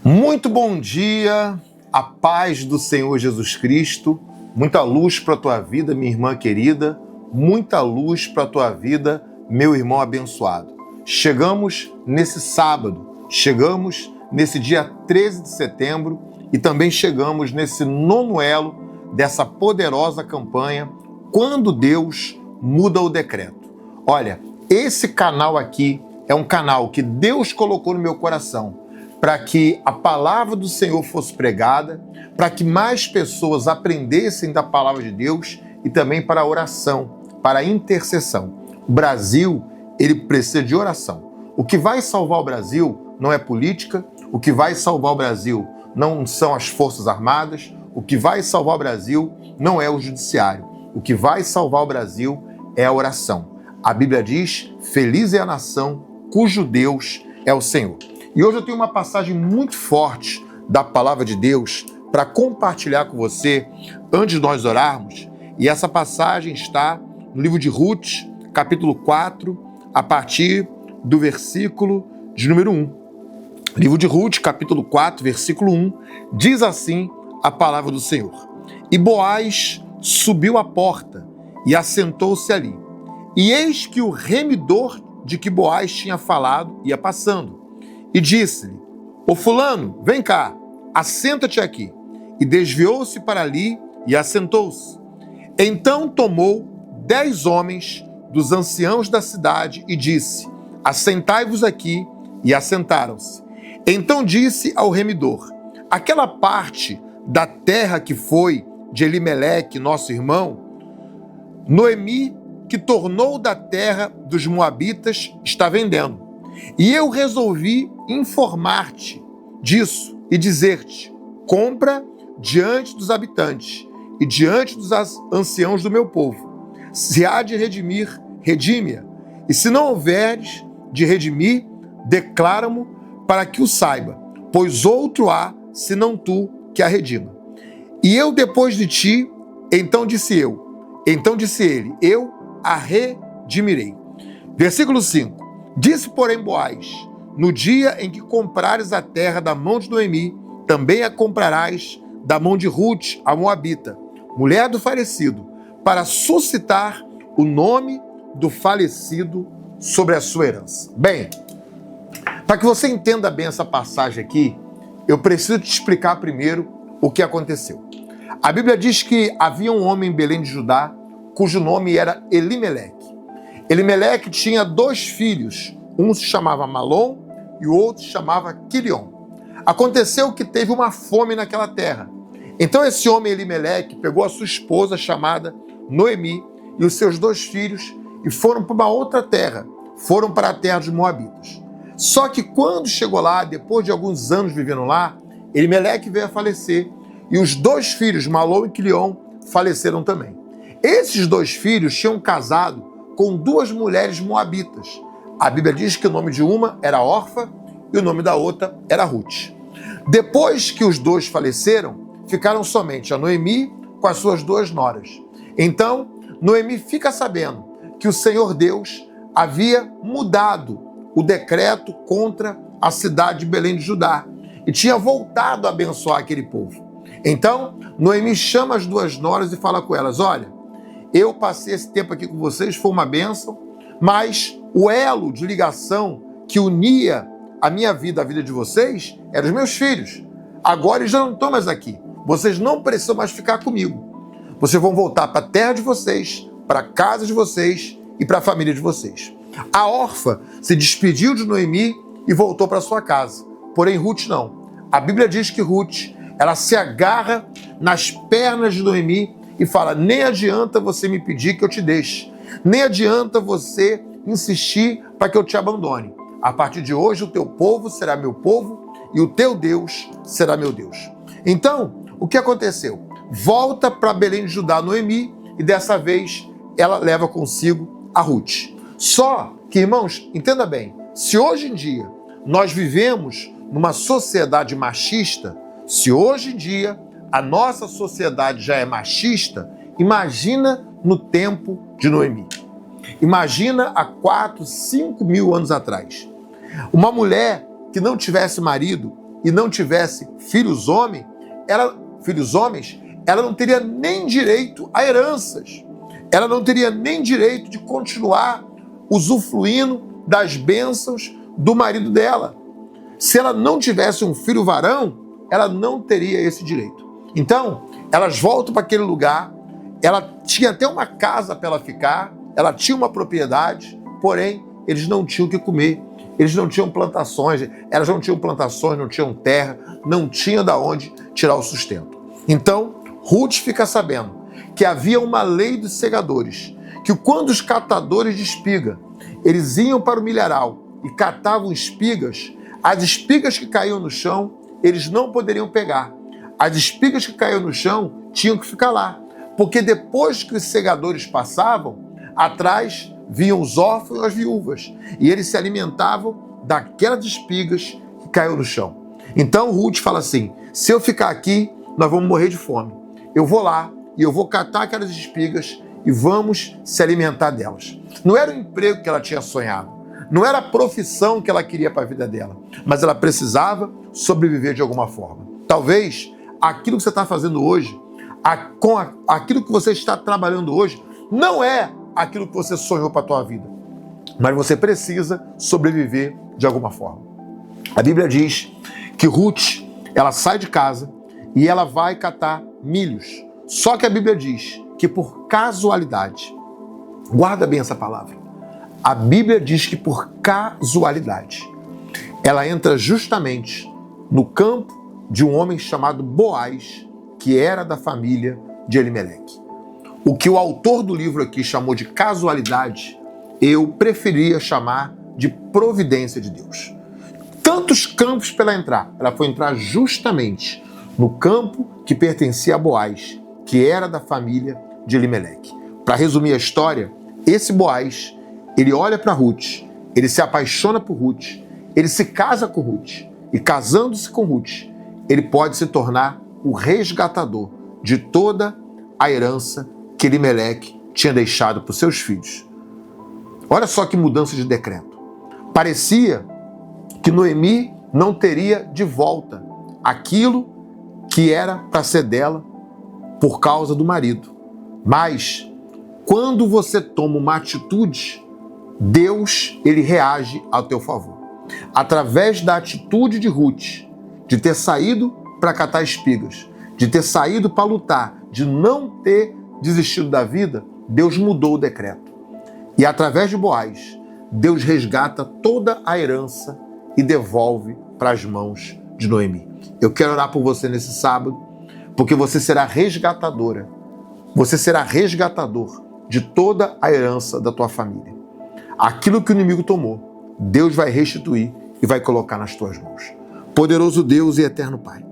Muito bom dia, a paz do Senhor Jesus Cristo, muita luz para a tua vida, minha irmã querida, muita luz para a tua vida, meu irmão abençoado. Chegamos nesse sábado, chegamos nesse dia 13 de setembro e também chegamos nesse nono elo dessa poderosa campanha, Quando Deus Muda o Decreto. Olha, esse canal aqui é um canal que Deus colocou no meu coração para que a palavra do Senhor fosse pregada, para que mais pessoas aprendessem da palavra de Deus e também para a oração, para a intercessão. O Brasil, ele precisa de oração. O que vai salvar o Brasil não é política, o que vai salvar o Brasil não são as Forças Armadas, o que vai salvar o Brasil não é o judiciário. O que vai salvar o Brasil é a oração. A Bíblia diz, feliz é a nação cujo Deus é o Senhor. E hoje eu tenho uma passagem muito forte da palavra de Deus para compartilhar com você antes de nós orarmos. E essa passagem está no livro de Ruth, capítulo 4, a partir do versículo de número 1. Livro de Ruth, capítulo 4, versículo 1, diz assim a palavra do Senhor. E Boaz subiu à porta e assentou-se ali. E eis que o remidor de que Boaz tinha falado ia passando. E disse-lhe, ô fulano, vem cá, assenta-te aqui. E desviou-se para ali e assentou-se. Então tomou 10 homens dos anciãos da cidade e disse, assentai-vos aqui, e assentaram-se. Então disse ao remidor, aquela parte da terra que foi de Elimeleque, nosso irmão, Noemi, que tornou da terra dos Moabitas, está vendendo. E eu resolvi informar-te disso e dizer-te, compra diante dos habitantes e diante dos anciãos do meu povo. Se há de redimir, redime-a. E se não houveres de redimir, declara-mo para que o saiba, pois outro há, senão tu, que a redima. E eu depois de ti, então disse ele, eu a redimirei. Versículo 5. Disse, porém, Boaz, no dia em que comprares a terra da mão de Noemi, também a comprarás da mão de Ruth, a Moabita, mulher do falecido, para suscitar o nome do falecido sobre a sua herança. Bem, para que você entenda bem essa passagem aqui, eu preciso te explicar primeiro o que aconteceu. A Bíblia diz que havia um homem em Belém de Judá, cujo nome era Elimeleque. Elimeleque tinha 2 filhos, um se chamava Malom e o outro se chamava Quilion. Aconteceu que teve uma fome naquela terra. Então esse homem Elimeleque pegou a sua esposa chamada Noemi e os seus 2 filhos e foram para uma outra terra, foram para a terra dos Moabitas. Só que quando chegou lá, depois de alguns anos vivendo lá, Elimeleque veio a falecer e os 2 filhos, Malom e Quilion, faleceram também. Esses 2 filhos tinham casado com 2 mulheres moabitas. A Bíblia diz que o nome de uma era Orfa e o nome da outra era Ruth. Depois que os 2 faleceram, ficaram somente a Noemi com as suas 2 noras. Então, Noemi fica sabendo que o Senhor Deus havia mudado o decreto contra a cidade de Belém de Judá e tinha voltado a abençoar aquele povo. Então, Noemi chama as 2 noras e fala com elas, olha, eu passei esse tempo aqui com vocês, foi uma bênção, mas o elo de ligação que unia a minha vida à vida de vocês eram os meus filhos. Agora eles já não estão mais aqui. Vocês não precisam mais ficar comigo. Vocês vão voltar para a terra de vocês, para a casa de vocês e para a família de vocês. A órfã se despediu de Noemi e voltou para sua casa. Porém, Ruth não. A Bíblia diz que Ruth, ela se agarra nas pernas de Noemi e fala, nem adianta você me pedir que eu te deixe, nem adianta você insistir para que eu te abandone. A partir de hoje o teu povo será meu povo e o teu Deus será meu Deus. Então, o que aconteceu? Volta para Belém de Judá Noemi e dessa vez ela leva consigo a Ruth. Só que, irmãos, entenda bem, se hoje em dia nós vivemos numa sociedade machista, se hoje em dia a nossa sociedade já é machista, imagina no tempo de Noemi. Imagina há 4, 5 mil anos atrás. Uma mulher que não tivesse marido e não tivesse filhos homens, ela não teria nem direito a heranças. Ela não teria nem direito de continuar usufruindo das bênçãos do marido dela. Se ela não tivesse um filho varão, ela não teria esse direito. Então, elas voltam para aquele lugar, ela tinha até uma casa para ela ficar, ela tinha uma propriedade, porém, eles não tinham o que comer. Eles não tinham plantações, elas não tinham plantações, não tinham terra, não tinham de onde tirar o sustento. Então, Ruth fica sabendo que havia uma lei dos segadores, que quando os catadores de espiga, eles iam para o milharal e catavam espigas, as espigas que caíam no chão, eles não poderiam pegar. As espigas que caíam no chão tinham que ficar lá, porque depois que os segadores passavam, atrás vinham os órfãos e as viúvas, e eles se alimentavam daquelas espigas que caíram no chão. Então Ruth fala assim, se eu ficar aqui, nós vamos morrer de fome. Eu vou lá e eu vou catar aquelas espigas e vamos se alimentar delas. Não era o emprego que ela tinha sonhado, não era a profissão que ela queria para a vida dela, mas ela precisava sobreviver de alguma forma. Talvez aquilo que você está fazendo hoje, aquilo que você está trabalhando hoje, não é aquilo que você sonhou para a tua vida, mas você precisa sobreviver de alguma forma. A Bíblia diz que Ruth, ela sai de casa e ela vai catar milhos. Só que a Bíblia diz que por casualidade, guarda bem essa palavra, a Bíblia diz que por casualidade, ela entra justamente no campo de um homem chamado Boaz, que era da família de Elimeleque. O que o autor do livro aqui chamou de casualidade, eu preferia chamar de providência de Deus. Tantos campos para ela entrar. Ela foi entrar justamente no campo que pertencia a Boaz, que era da família de Elimeleque. Para resumir a história, esse Boaz, ele olha para Ruth, ele se apaixona por Ruth, ele se casa com Ruth, e casando-se com Ruth, ele pode se tornar o resgatador de toda a herança que Elimeleque tinha deixado para os seus filhos. Olha só que mudança de decreto. Parecia que Noemi não teria de volta aquilo que era para ser dela por causa do marido. Mas, quando você toma uma atitude, Deus, ele reage ao teu favor. Através da atitude de Ruth, de ter saído para catar espigas, de ter saído para lutar, de não ter desistido da vida, Deus mudou o decreto. E através de Boaz, Deus resgata toda a herança e devolve para as mãos de Noemi. Eu quero orar por você nesse sábado, porque você será resgatadora. Você será resgatador de toda a herança da tua família. Aquilo que o inimigo tomou, Deus vai restituir e vai colocar nas tuas mãos. Poderoso Deus e eterno Pai.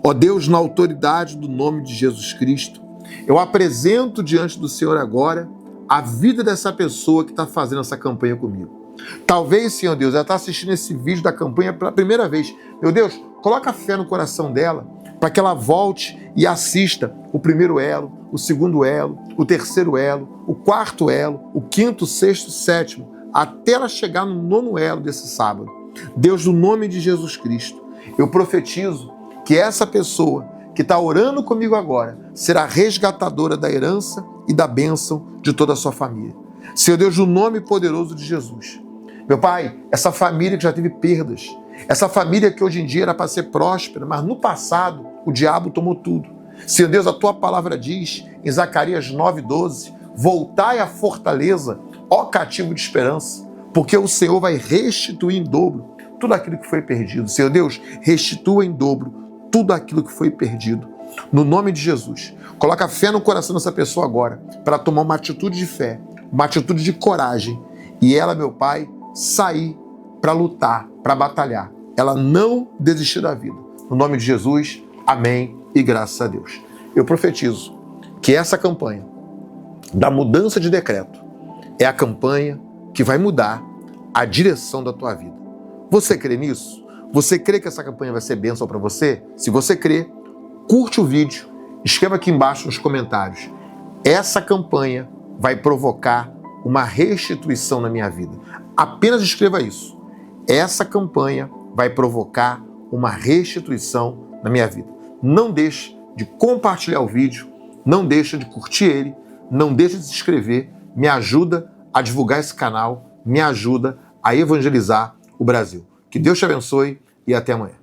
Ó Deus, na autoridade do nome de Jesus Cristo, eu apresento diante do Senhor agora a vida dessa pessoa que está fazendo essa campanha comigo. Talvez, Senhor Deus, ela está assistindo esse vídeo da campanha pela primeira vez. Meu Deus, coloca fé no coração dela para que ela volte e assista o primeiro elo, o segundo elo, o terceiro elo, o quarto elo, o quinto, sexto, sétimo, até ela chegar no nono elo desse sábado. Deus, no nome de Jesus Cristo, eu profetizo que essa pessoa que está orando comigo agora será resgatadora da herança e da bênção de toda a sua família. Senhor Deus, no nome poderoso de Jesus. Meu Pai, essa família que já teve perdas, essa família que hoje em dia era para ser próspera, mas no passado o diabo tomou tudo. Senhor Deus, a tua palavra diz em Zacarias 9:12, voltai à fortaleza, ó cativo de esperança, porque o Senhor vai restituir em dobro tudo aquilo que foi perdido. Senhor Deus, restitua em dobro tudo aquilo que foi perdido. No nome de Jesus, coloca fé no coração dessa pessoa agora, para tomar uma atitude de fé, uma atitude de coragem, e ela, meu Pai, sair para lutar, para batalhar. Ela não desistir da vida. No nome de Jesus, amém e graças a Deus. Eu profetizo que essa campanha da mudança de decreto é a campanha que vai mudar a direção da tua vida. Você crê nisso? Você crê que essa campanha vai ser bênção para você? Se você crê, curte o vídeo, escreva aqui embaixo nos comentários. Essa campanha vai provocar uma restituição na minha vida. Apenas escreva isso. Essa campanha vai provocar uma restituição na minha vida. Não deixe de compartilhar o vídeo, não deixe de curtir ele, não deixe de se inscrever, me ajuda a divulgar esse canal, me ajuda a evangelizar o Brasil. Que Deus te abençoe e até amanhã.